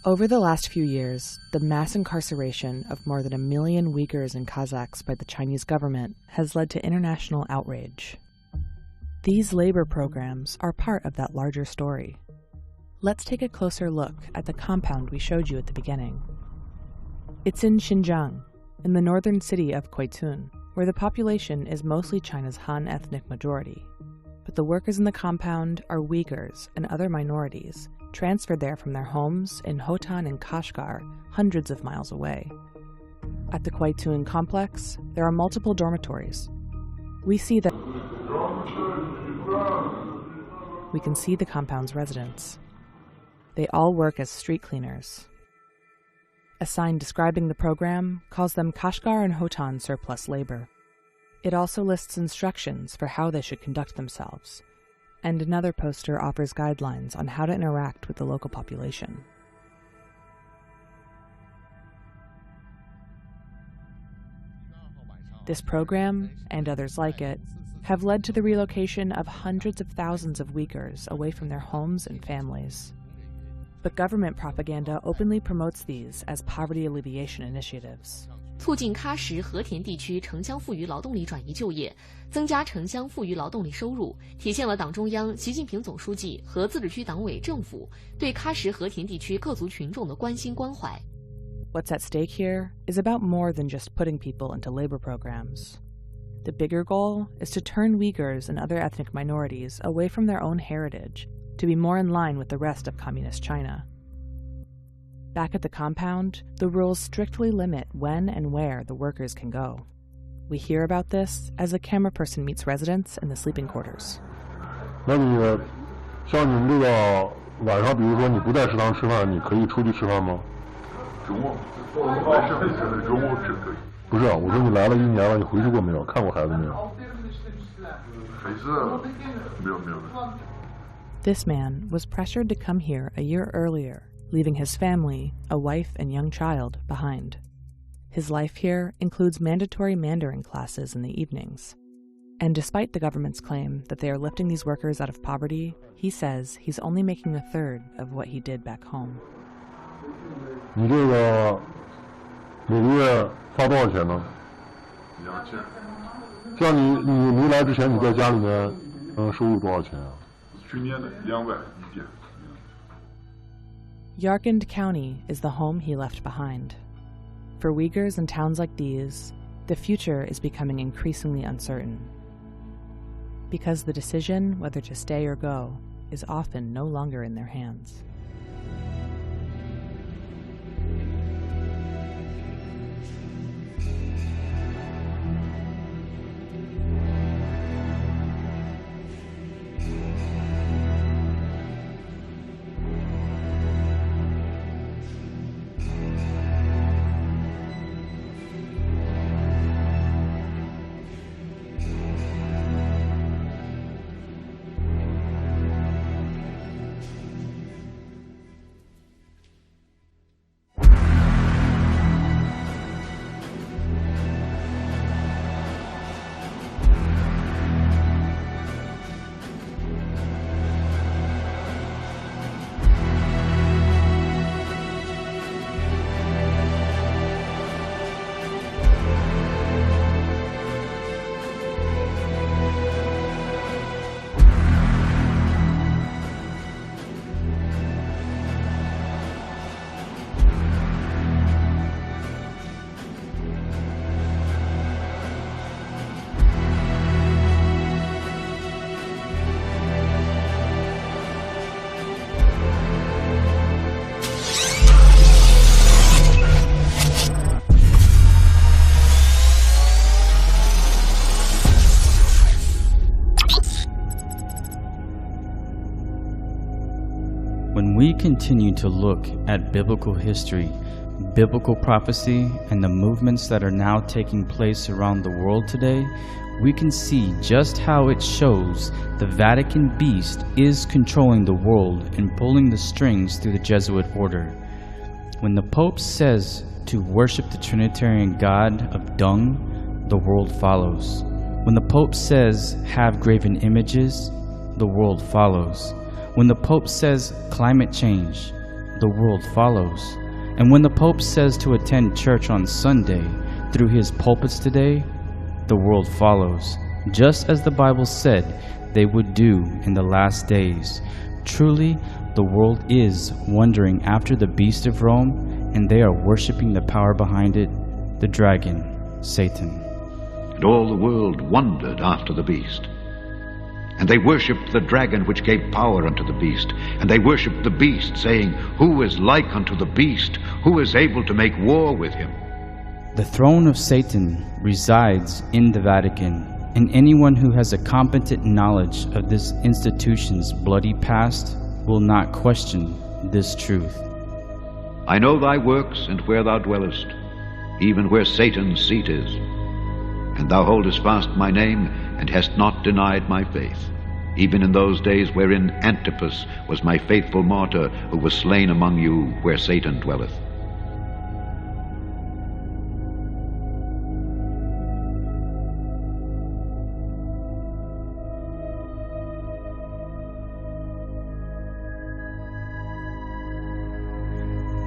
Over the last few years, the mass incarceration of more than 1 million Uyghurs and Kazakhs by the Chinese government has led to international outrage. These labor programs are part of that larger story. Let's take a closer look at the compound we showed you at the beginning. It's in Xinjiang, in the northern city of Quaitun, where the population is mostly China's Han ethnic majority. But the workers in the compound are Uyghurs and other minorities, transferred there from their homes in Hotan and Kashgar, hundreds of miles away. At the Quaitun complex, there are multiple dormitories. We can see the compound's residents. They all work as street cleaners. A sign describing the program calls them Kashgar and Hotan surplus labor. It also lists instructions for how they should conduct themselves, and another poster offers guidelines on how to interact with the local population. This program, and others like it, have led to the relocation of hundreds of thousands of Uyghurs away from their homes and families. But government propaganda openly promotes these as poverty alleviation initiatives. 促进喀什和田地区城乡富余劳动力转移就业，增加城乡富余劳动力收入，体现了党中央、习近平总书记和自治区党委政府对喀什和田地区各族群众的关心关怀。 What's at stake here is about more than just putting people into labor programs. The bigger goal is to turn Uyghurs and other ethnic minorities away from their own heritage to be more in line with the rest of communist China. Back at the compound, the rules strictly limit when and where the workers can go. We hear about this as a camera person meets residents in the sleeping quarters. 那你像你们这个晚上，比如说你不在食堂吃饭，你可以出去吃饭吗？中午是可以。不是，我说你来了1年了，你回去过没有？看过孩子没有？孩子没有。This man was pressured to come here a year earlier, leaving his family, a wife and young child, behind. His life here includes mandatory Mandarin classes in the evenings. And despite the government's claim that they are lifting these workers out of poverty, he says he's only making a third of what he did back home. 你这个每个月发多少钱呢？2000。像你没来之前，你在家里面收入多少钱啊？去年的2万一天。 Darkened County is the home he left behind. For Uyghurs in towns like these, the future is becoming increasingly uncertain. Because the decision whether to stay or go is often no longer in their hands. When we continue to look at biblical history, biblical prophecy, and the movements that are now taking place around the world today, we can see just how it shows the Vatican beast is controlling the world and pulling the strings through the Jesuit order. When the Pope says to worship the Trinitarian God of dung, the world follows. When the Pope says have graven images, the world follows. When the Pope says climate change, the world follows. And when the Pope says to attend church on Sunday through his pulpits today, the world follows, just as the Bible said they would do in the last days. Truly, the world is wondering after the beast of Rome, and they are worshiping the power behind it, the dragon, Satan. And all the world wondered after the beast. And they worshipped the dragon which gave power unto the beast. And they worshipped the beast, saying, Who is like unto the beast? Who is able to make war with him? The throne of Satan resides in the Vatican, and anyone who has a competent knowledge of this institution's bloody past will not question this truth. I know thy works, and where thou dwellest, even where Satan's seat is. And thou holdest fast my name, and hast not denied my faith, even in those days wherein Antipas was my faithful martyr, who was slain among you where Satan dwelleth.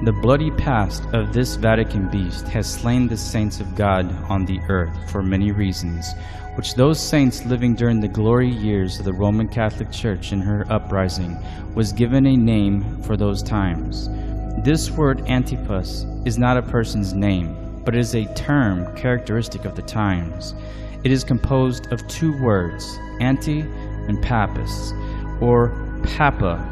The bloody past of this Vatican beast has slain the saints of God on the earth for many reasons, which those saints living during the glory years of the Roman Catholic Church in her uprising was given a name for those times. This word Antipas is not a person's name, but is a term characteristic of the times. It is composed of two words, anti and pappus, or papa.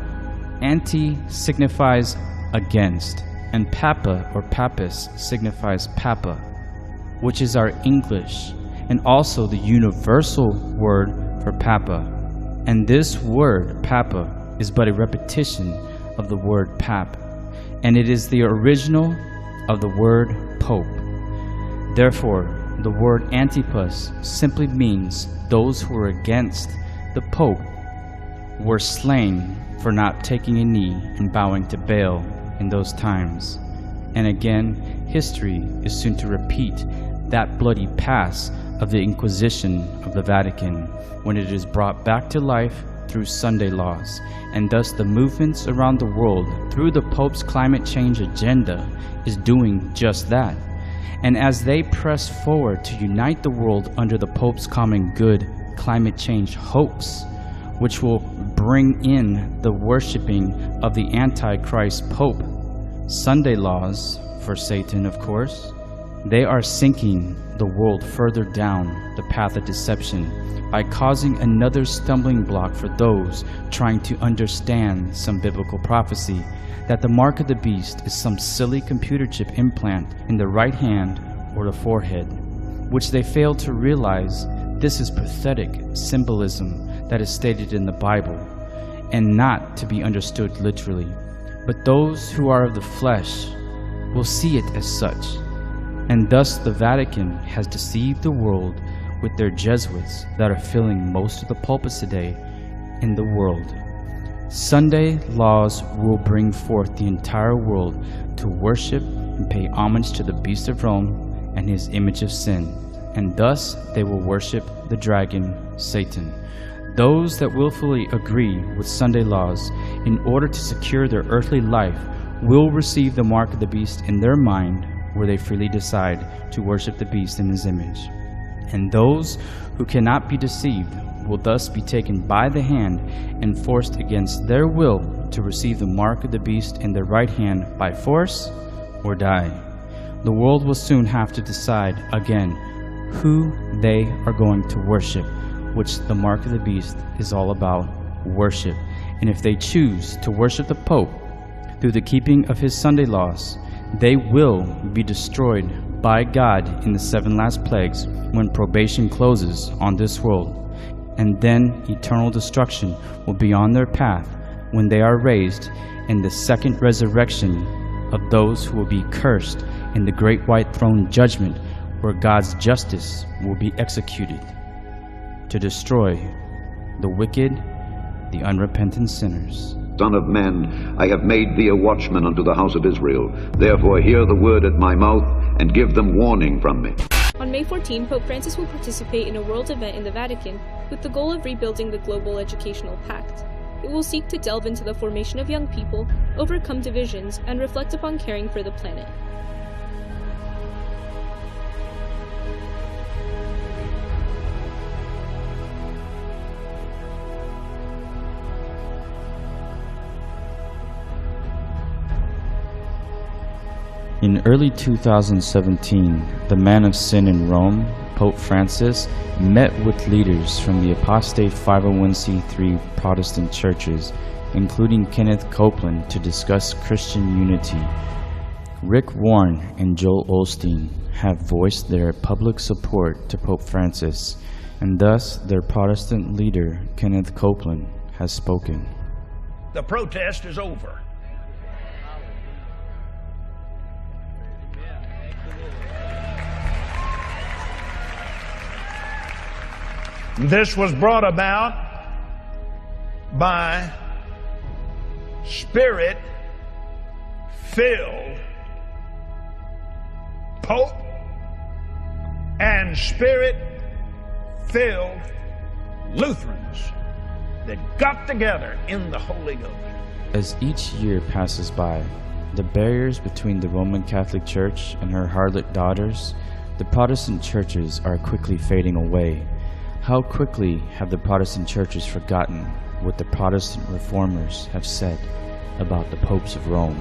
Anti signifies against, and papa or pappus signifies papa, which is our English and also the universal word for papa. And this word papa is but a repetition of the word pap, and it is the original of the word pope. Therefore, the word Antipas simply means those who were against the pope were slain for not taking a knee and bowing to Baal in those times. And again, history is soon to repeat that bloody past of the Inquisition of the Vatican when it is brought back to life through Sunday laws, and thus the movements around the world through the Pope's climate change agenda is doing just that. And as they press forward to unite the world under the Pope's common good climate change hoax, which will bring in the worshiping of the Antichrist Pope, Sunday laws for Satan, of course, they are sinking the world further down the path of deception by causing another stumbling block for those trying to understand some biblical prophecy that the mark of the beast is some silly computer chip implant in the right hand or the forehead, which they fail to realize this is pathetic symbolism that is stated in the Bible, and not to be understood literally. But those who are of the flesh will see it as such, and thus the Vatican has deceived the world with their Jesuits that are filling most of the pulpits today in the world. Sunday laws will bring forth the entire world to worship and pay homage to the beast of Rome and his image of sin, and thus they will worship the dragon, Satan. Those that willfully agree with Sunday laws in order to secure their earthly life will receive the mark of the beast in their mind, where they freely decide to worship the beast in his image. And those who cannot be deceived will thus be taken by the hand and forced against their will to receive the mark of the beast in their right hand by force or die. The world will soon have to decide again who they are going to worship, which the mark of the beast is all about, worship. And if they choose to worship the Pope through the keeping of his Sunday laws, they will be destroyed by God in the 7 last plagues when probation closes on this world. And then eternal destruction will be on their path when they are raised in the second resurrection of those who will be cursed in the great white throne judgment, where God's justice will be executed to destroy the wicked, the unrepentant sinners. Son of man, I have made thee a watchman unto the house of Israel. Therefore hear the word at my mouth, and give them warning from me. On May 14, Pope Francis will participate in a world event in the Vatican with the goal of rebuilding the global educational pact. it will seek to delve into the formation of young people, overcome divisions, and reflect upon caring for the planet. In early 2017, the man of sin in Rome, Pope Francis, met with leaders from the apostate 501c3 Protestant churches, including Kenneth Copeland, to discuss Christian unity. Rick Warren and Joel Osteen have voiced their public support to Pope Francis, and thus their Protestant leader, Kenneth Copeland, has spoken. The protest is over. This was brought about by Spirit-filled Pope and Spirit-filled Lutherans that got together in the Holy Ghost. As each year passes by, the barriers between the Roman Catholic Church and her harlot daughters, the Protestant churches, are quickly fading away. How quickly have the Protestant churches forgotten what the Protestant reformers have said about the popes of Rome?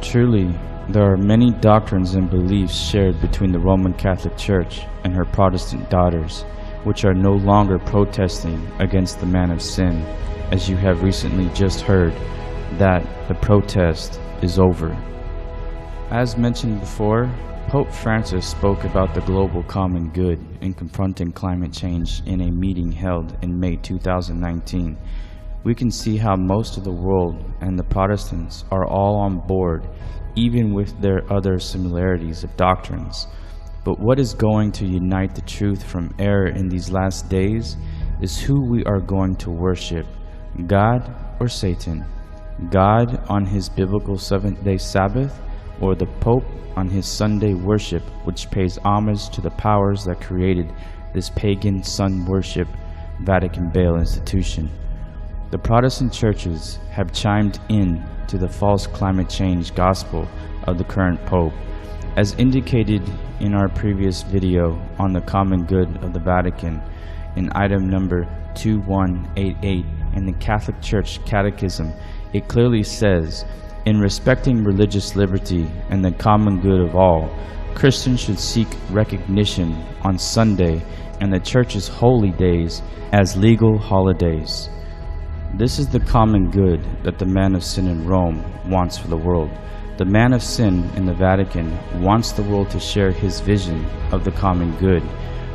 Truly, there are many doctrines and beliefs shared between the Roman Catholic Church and her Protestant daughters, which are no longer protesting against the man of sin, as you have recently just heard that the protest is over. As mentioned before, Pope Francis spoke about the global common good in confronting climate change in a meeting held in May 2019. We can see how most of the world and the Protestants are all on board, even with their other similarities of doctrines. But what is going to unite the truth from error in these last days is who we are going to worship, God or Satan, God on his biblical seventh-day Sabbath, or the Pope on his Sunday worship, which pays homage to the powers that created this pagan sun worship Vatican Baal institution. The Protestant churches have chimed in to the false climate change gospel of the current Pope, as indicated in our previous video on the common good of the Vatican in item number 2188 in the Catholic Church Catechism. It clearly says, in respecting religious liberty and the common good of all, Christians should seek recognition on Sunday and the Church's holy days as legal holidays. This is the common good that the man of sin in Rome wants for the world. The man of sin in the Vatican wants the world to share his vision of the common good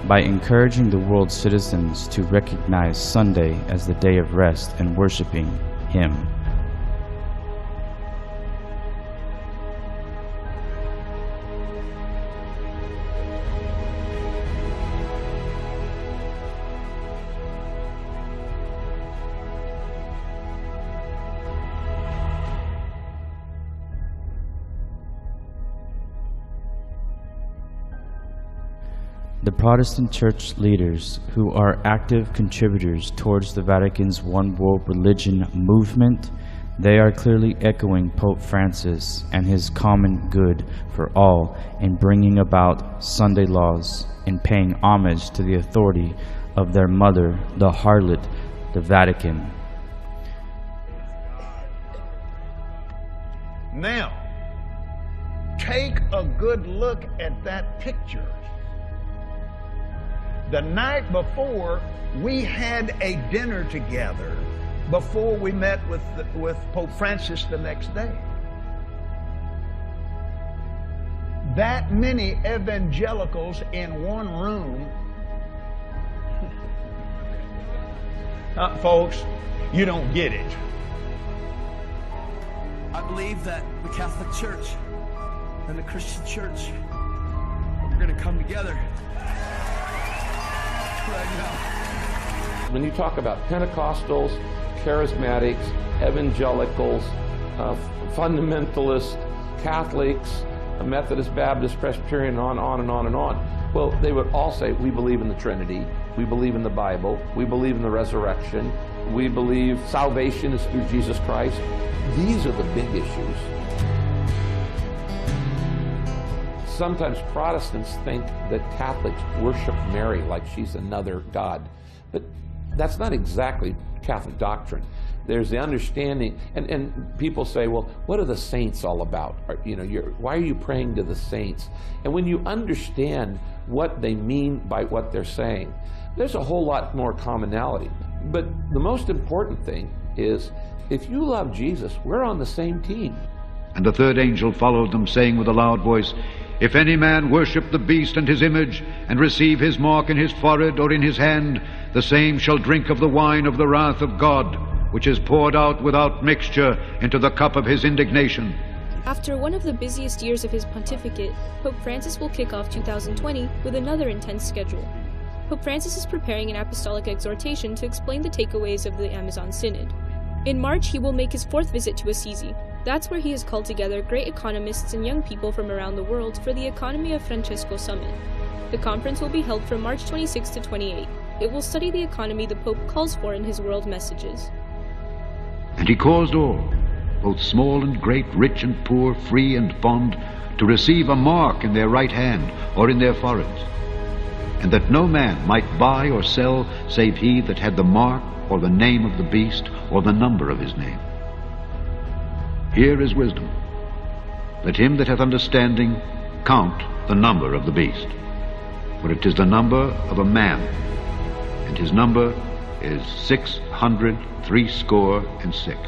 by encouraging the world's citizens to recognize Sunday as the day of rest and worshiping him. The Protestant church leaders who are active contributors towards the Vatican's One World Religion movement, they are clearly echoing Pope Francis and his common good for all in bringing about Sunday laws and paying homage to the authority of their mother, the harlot, the Vatican. Now, take a good look at that picture. The night before, we had a dinner together before we met with Pope Francis the next day. That many evangelicals in one room. Folks, you don't get it. I believe that the Catholic Church and the Christian Church are going to come together. right now. When you talk about Pentecostals, charismatics, evangelicals, fundamentalists, Catholics, Methodist, Baptist, Presbyterian, on and on and on. Well, they would all say, we believe in the Trinity, we believe in the Bible, we believe in the resurrection, we believe salvation is through Jesus Christ. These are the big issues. Sometimes Protestants think that Catholics worship Mary like she's another God, but that's not exactly Catholic doctrine. There's the understanding, and people say, well, what are the saints all about? Why are you praying to the saints? And when you understand what they mean by what they're saying, there's a whole lot more commonality. But the most important thing is, if you love Jesus, we're on the same team. And the third angel followed them, saying with a loud voice, If any man worship the beast and his image, and receive his mark in his forehead or in his hand, the same shall drink of the wine of the wrath of God, which is poured out without mixture into the cup of his indignation. After one of the busiest years of his pontificate, Pope Francis will kick off 2020 with another intense schedule. Pope Francis is preparing an apostolic exhortation to explain the takeaways of the Amazon Synod. In March, he will make his 4th visit to Assisi. That's where he has called together great economists and young people from around the world for the Economy of Francesco Summit. The conference will be held from March 26 to 28. It will study the economy the Pope calls for in his world messages. And he caused all, both small and great, rich and poor, free and bond, to receive a mark in their right hand or in their foreheads, and that no man might buy or sell save he that had the mark or the name of the beast or the number of his name. Here is wisdom. Let him that hath understanding count the number of the beast, for it is the number of a man, and his number is 666.